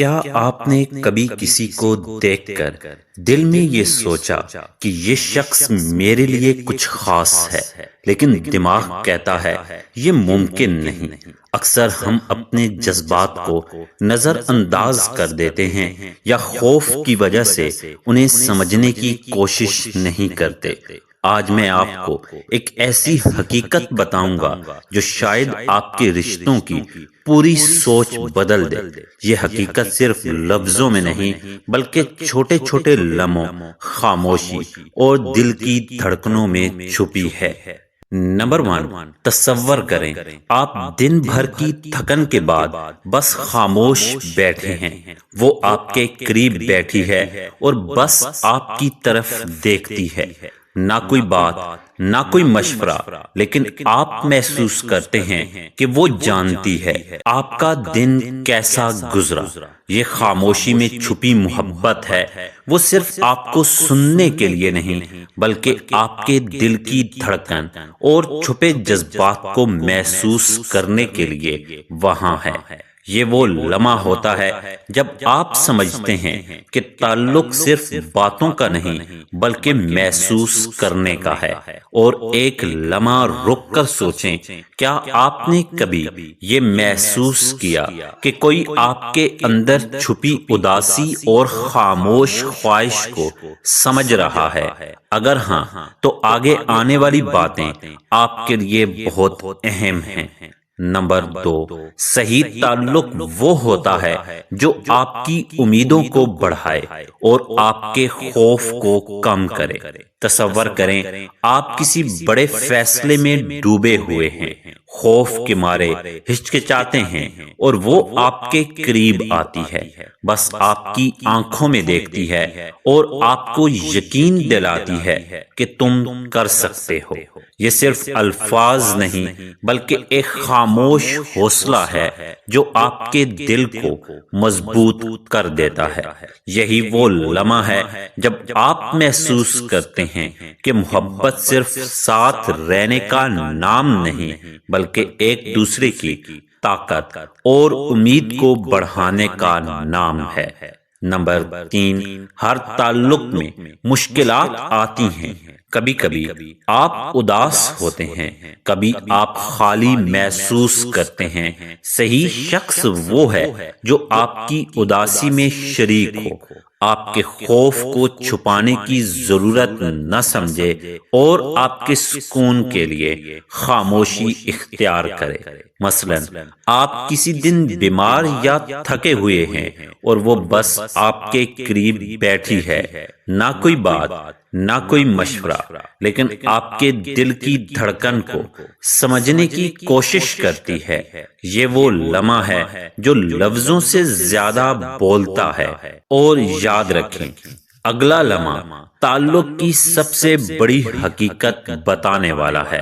کیا آپ نے کبھی کسی کو دیکھ کر دل میں یہ سوچا کہ یہ شخص میرے لیے کچھ خاص ہے، لیکن دماغ کہتا ہے یہ ممکن نہیں؟ اکثر ہم اپنے جذبات کو نظر انداز کر دیتے ہیں یا خوف کی وجہ سے انہیں سمجھنے کی کوشش نہیں کرتے۔ آج میں آپ کو ایک ایسی حقیقت بتاؤں گا جو شاید آپ کے رشتوں کی پوری سوچ بدل دے۔ یہ حقیقت صرف لفظوں میں نہیں بلکہ چھوٹے چھوٹے لمحوں، خاموشی اور دل کی دھڑکنوں میں چھپی ہے۔ نمبر 1، تصور کریں آپ دن بھر کی تھکن کے بعد بس خاموش بیٹھے ہیں، وہ آپ کے قریب بیٹھی ہے اور بس آپ کی طرف دیکھتی ہے۔ نہ کوئی بات، نہ کوئی مشورہ، لیکن آپ محسوس کرتے ہیں کہ وہ جانتی ہے آپ کا دن کیسا گزرا۔ یہ خاموشی میں چھپی محبت ہے، وہ صرف آپ کو سننے کے لیے نہیں بلکہ آپ کے دل کی دھڑکن اور چھپے جذبات کو محسوس کرنے کے لیے وہاں ہے۔ یہ وہ لمحہ ہوتا ہے جب آپ سمجھتے ہیں کہ تعلق صرف باتوں کا نہیں بلکہ محسوس کرنے کا ہے۔ اور ایک لمحہ رک کر سوچیں، کیا آپ نے کبھی یہ محسوس کیا کہ کوئی آپ کے اندر چھپی اداسی اور خاموش خواہش کو سمجھ رہا ہے؟ اگر ہاں تو آگے آنے والی باتیں آپ کے لیے بہت اہم ہیں۔ نمبر 2، صحیح تعلق وہ ہوتا ہے جو آپ کی امیدوں کو بڑھائے اور آپ کے خوف کو کم کرے۔ تصور کریں آپ کسی بڑے فیصلے میں ڈوبے ہوئے ہیں، خوف کے مارے ہچکچاتے ہیں اور وہ آپ کے قریب آتی ہے، بس آپ کی آنکھوں میں دیکھتی ہے اور آپ کو یقین دلاتی ہے کہ تم کر سکتے ہو۔ یہ صرف الفاظ نہیں بلکہ ایک خاموش حوصلہ ہے جو آپ کے دل کو مضبوط کر دیتا ہے۔ یہی وہ لمحہ ہے جب آپ محسوس کرتے ہیں کہ محبت صرف ساتھ رہنے کا نام نہیں بلکہ ایک دوسرے کی طاقت اور امید کو بڑھانے کا نام ہے۔ نمبر 3، ہر تعلق میں مشکلات آتی ہیں۔ کبھی کبھی آپ اداس ہوتے ہیں، کبھی آپ خالی محسوس کرتے ہیں۔ صحیح شخص وہ ہے جو آپ کی اداسی میں شریک ہو، آپ کے خوف کو چھپانے کی ضرورت نہ سمجھے اور آپ کے سکون کے لیے خاموشی اختیار کرے۔ مثلا آپ کسی دن بیمار یا تھکے ہوئے ہیں اور وہ بس آپ کے قریب بیٹھی ہے، نہ کوئی بات، نہ کوئی مشورہ، لیکن آپ کے دل کی دھڑکن کو سمجھنے کی کوشش کرتی ہے۔ یہ وہ لمحہ ہے جو لفظوں سے زیادہ بولتا ہے۔ اور یاد رکھیں، اگلا لمحہ تعلق کی سب سے بڑی حقیقت بتانے والا ہے۔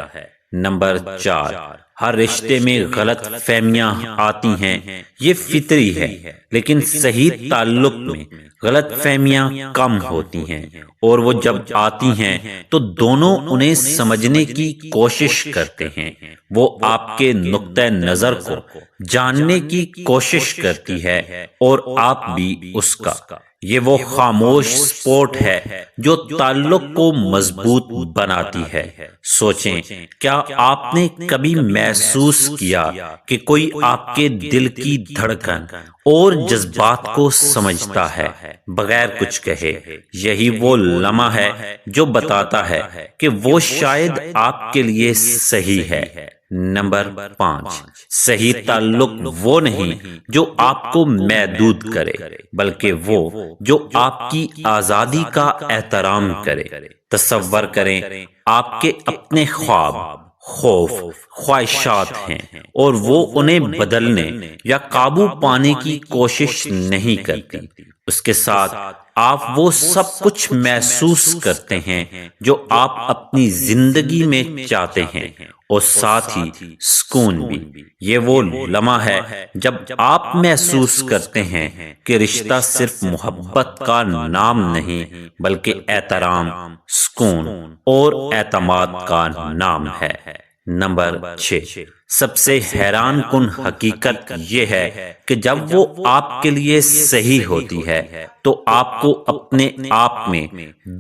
نمبر 4، ہر رشتے میں غلط فہمیاں آتی ہیں، یہ فطری ہے، لیکن صحیح تعلق میں غلط فہمیاں کم ہوتی ہیں، اور وہ جب آتی ہیں تو دونوں انہیں سمجھنے کی کوشش کرتے ہیں۔ وہ آپ کے نقطہ نظر کو جاننے کی کوشش کرتی ہے اور آپ بھی اس کا۔ یہ وہ خاموش سپورٹ ہے جو تعلق کو مضبوط بناتی ہے۔ سوچیں، کیا آپ نے کبھی محسوس کیا کہ کوئی آپ کے دل کی دھڑکن اور جذبات کو سمجھتا ہے بغیر کچھ کہے؟ یہی وہ لمحہ ہے جو بتاتا ہے کہ وہ شاید آپ کے لیے صحیح ہے۔ نمبر 5، صحیح تعلق وہ نہیں جو آپ کو محدود کرے بلکہ وہ جو آپ کی آزادی کا احترام کرے۔ تصور کریں آپ کے اپنے خواب، خوف، خواہشات ہیں اور وہ انہیں بدلنے یا قابو پانے کی کوشش نہیں کرتی۔ اس کے ساتھ آپ وہ سب کچھ محسوس کرتے ہیں جو آپ اپنی زندگی میں چاہتے ہیں، اور ساتھ ہی سکون بھی۔ یہ وہ لمحہ ہے جب آپ محسوس کرتے ہیں کہ رشتہ صرف محبت کا نام نہیں بلکہ احترام، سکون اور اعتماد کا نام ہے۔ نمبر 6، سب سے حیران کن حقیقت یہ ہے کہ جب وہ آپ کے لیے صحیح ہوتی ہے تو آپ کو اپنے آپ میں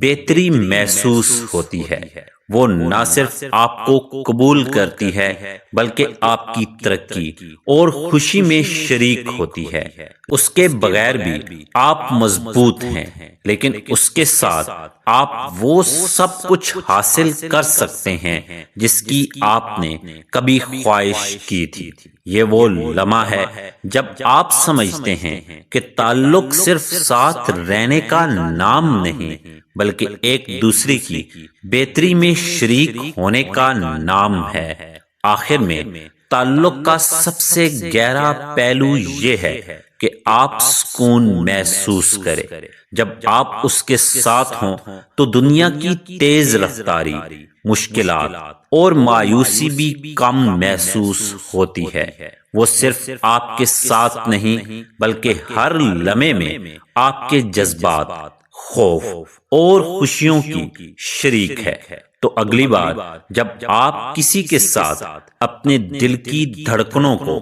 بہتری محسوس ہوتی ہے۔ وہ نہ صرف آپ کو قبول کرتی ہے بلکہ آپ کی ترقی اور خوشی میں شریک ہوتی ہے۔ اس کے بغیر بھی آپ مضبوط ہیں، لیکن اس کے ساتھ آپ وہ سب کچھ حاصل کر سکتے ہیں جس کی آپ نے کبھی خواہش کی تھی۔ یہ وہ لمحہ ہے جب آپ سمجھتے ہیں کہ تعلق صرف ساتھ رہنے کا نام نہیں بلکہ ایک دوسرے کی بہتری میں شریک ہونے کا نام ہے۔ آخر میں تعلق کا سب سے گہرا پہلو یہ ہے کہ آپ سکون محسوس کریں۔ جب آپ اس کے ساتھ ہوں تو دنیا کی تیز رفتاری، مشکلات اور مایوسی بھی کم محسوس ہوتی ہے۔ وہ صرف آپ کے ساتھ نہیں بلکہ ہر لمحے میں آپ کے جذبات، خوف اور خوشیوں کی شریک ہے۔ تو اگلی بار جب آپ کسی کے ساتھ اپنے دل کی دھڑکنوں کو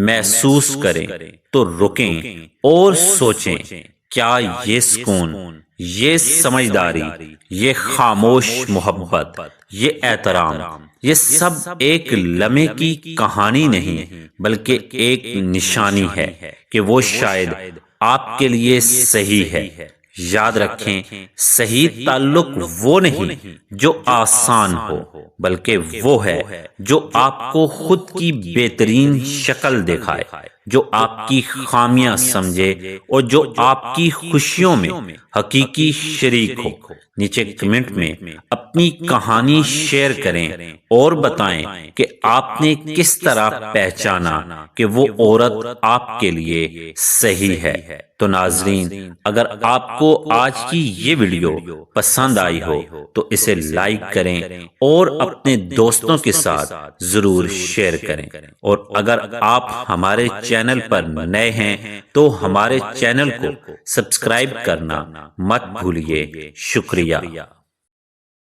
محسوس کریں تو رکیں اور سوچیں، کیا یہ سکون، یہ سمجھداری، یہ خاموش محبت، یہ احترام، یہ سب ایک لمحے کی کہانی نہیں بلکہ ایک نشانی ہے کہ وہ شاید آپ کے لیے صحیح ہے۔ یاد رکھیں، صحیح تعلق وہ نہیں جو آسان ہو بلکہ وہ ہے جو آپ کو خود کی بہترین شکل دکھائے، جو آپ کی خامیاں سمجھے اور جو آپ کی خوشیوں میں حقیقی شریک ہو۔ نیچے کمنٹ میں اپنی کہانی شیئر کریں اور بتائیں کہ آپ نے کس طرح پہچانا کہ وہ عورت آپ کے لیے صحیح ہے۔ تو ناظرین، اگر آپ کو آج کی یہ ویڈیو پسند آئی ہو تو اسے لائک کریں اور اپنے دوستوں کے ساتھ ضرور شیئر کریں، اور اگر آپ ہمارے چینل پر نئے ہیں تو ہمارے چینل کو سبسکرائب کرنا مت بھولیے۔ شکریہ۔